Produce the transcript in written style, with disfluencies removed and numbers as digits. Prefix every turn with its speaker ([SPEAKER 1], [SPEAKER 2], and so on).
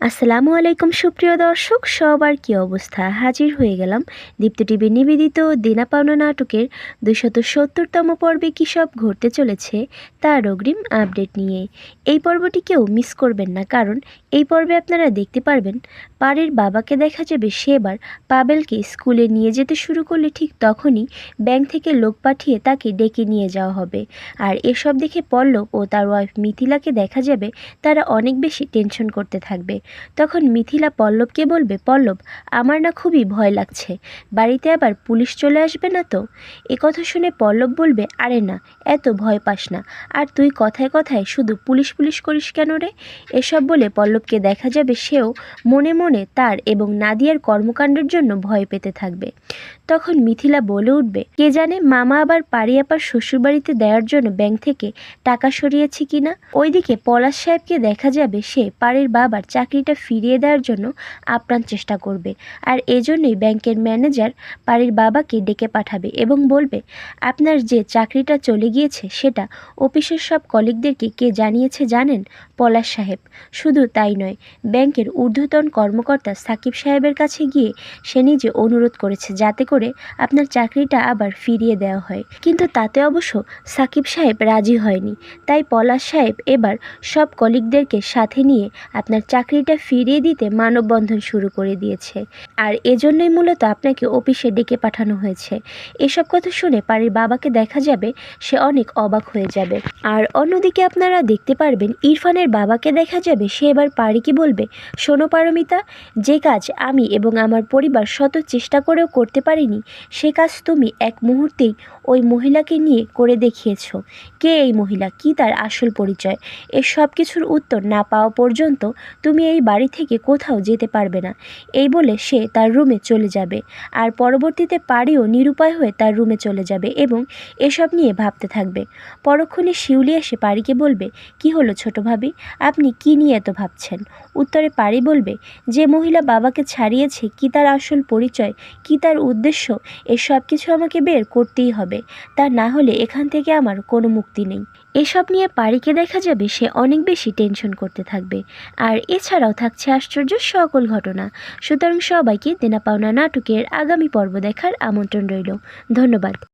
[SPEAKER 1] আসসালামু আলাইকুম সুপ্রিয় দর্শক, সবার কি অবস্থা? হাজির হয়ে গেলাম দীপ্ত টিভির নিবেদিত দেনা পাওনা নাটকের ২৭০তম পর্বে কী সব ঘটতে চলেছে তার অগ্রিম আপডেট নিয়ে। এই পর্বটি কেউ মিস করবেন না, কারণ এই পর্বে আপনারা দেখতে পারবেন পারের বাবাকে দেখা যাবে সে এবার পাবেলকে স্কুলে নিয়ে যেতে শুরু করলে ঠিক তখনই ব্যাংক থেকে লোক পাঠিয়ে তাকে ডেকে নিয়ে যাওয়া হবে। আর এসব দেখে পল্লব ও তার ওয়াইফ মিথিলাকে দেখা যাবে তারা অনেক বেশি টেনশন করতে থাকবে। তখন মিথিলা পল্লবকে বলবে, পল্লব, আমার না খুবই ভয় লাগছে, বাড়িতে আবার পুলিশ চলে আসবে না তো? কথা শুনে পল্লব বলবে, আরে না, এত ভয় পাস না, আর তুই কথায় কথায় শুধু পুলিশ পুলিশ করিস কেন রে? এসব বলে পল্লবকে দেখা যাবে সেও মনে মনে তার এবং নাদিয়ার কর্মকাণ্ডের জন্য ভয় পেতে থাকবে। তখন মিথিলা বলে উঠবে, কে জানে মামা আবার পারি আপার শ্বশুরবাড়িতে দেওয়ার জন্য ব্যাংক থেকে টাকা সরিয়েছে কিনা। ওইদিকে পলাশ সাহেবকে দেখা যাবে সে পাড়ের বাবার চাকরিটা ফিরিয়ে দেওয়ার জন্য আপ্রাণ চেষ্টা করবে, আর এজন্যই ব্যাংকের ম্যানেজার পাড়ির বাবাকে ডেকে পাঠাবে এবং বলবে, আপনার যে চাকরিটা চলে গিয়েছে সেটা অফিসের সব কলিগদেরকে কে জানিয়েছে জানেন? পলাশ সাহেব। শুধু তাই নয়, ব্যাংকের ঊর্ধ্বতন কর্মকর্তা সাকিব সাহেবের কাছে গিয়ে সে নিজে অনুরোধ করেছে যাতে করে আপনার চাকরিটা আবার ফিরিয়ে দেওয়া হয়, কিন্তু তাতে অবশ্য সাকিব সাহেব রাজি হয়নি। তাই পলাশ সাহেব এবার সব কলিগদেরকে সাথে নিয়ে আপনার চাকরিটা ফিরিয়ে দিতে মানববন্ধন শুরু করে দিয়েছে, আর এজন্যই মূলত আপনাকে অফিসে ডেকে পাঠানো হয়েছে। এসব কথা শুনে পারির বাবাকে দেখা যাবে সে অনেক অবাক হয়ে যাবে। আর অন্যদিকে আপনারা দেখতে পারবেন ইরফানের বাবাকে দেখা যাবে সে এবার পারিকে বলবে, শোনো পারমিতা, যে কাজ আমি এবং আমার পরিবার শত চেষ্টা করেও করতে পারিনি সে কাজ তুমি এক মুহূর্তেই ওই মহিলাকে নিয়ে করে দেখিয়েছ। কে এই মহিলা, কি তার আসল পরিচয়, এর সব কিছুর উত্তর না পাওয়া পর্যন্ত তুমি এই বাড়ি থেকে কোথাও যেতে পারবে না। এই বলে সে তার রুমে চলে যাবে, আর পরবর্তীতে পারিও নিরুপায় হয়ে তার রুমে চলে যাবে এবং এসব নিয়ে ভাবতে থাকবে। পরক্ষণে শিউলি এসে পারিকে বলবে, কি হলো ছোট ভাবি, আপনি কি নিয়ে এত ভাবছেন? উত্তরে পারি বলবে, যে মহিলা বাবাকে ছাড়িয়েছে, কি তার আসল পরিচয়, কি তার উদ্দেশ্য, এ সব কিছু আমাকে বের করতেই হবে, তা না হলে এখান থেকে আমার কোনো মুক্তি নেই। এসব নিয়ে পারিকে দেখা যাবে সে অনেক বেশি টেনশন করতে থাকবে। আর এছাড়াও থাকছে আশ্চর্য সকল ঘটনা। সুতরাং সবাইকে দেনা পাওনা নাটকের আগামী পর্ব দেখার আমন্ত্রণ রইল। ধন্যবাদ।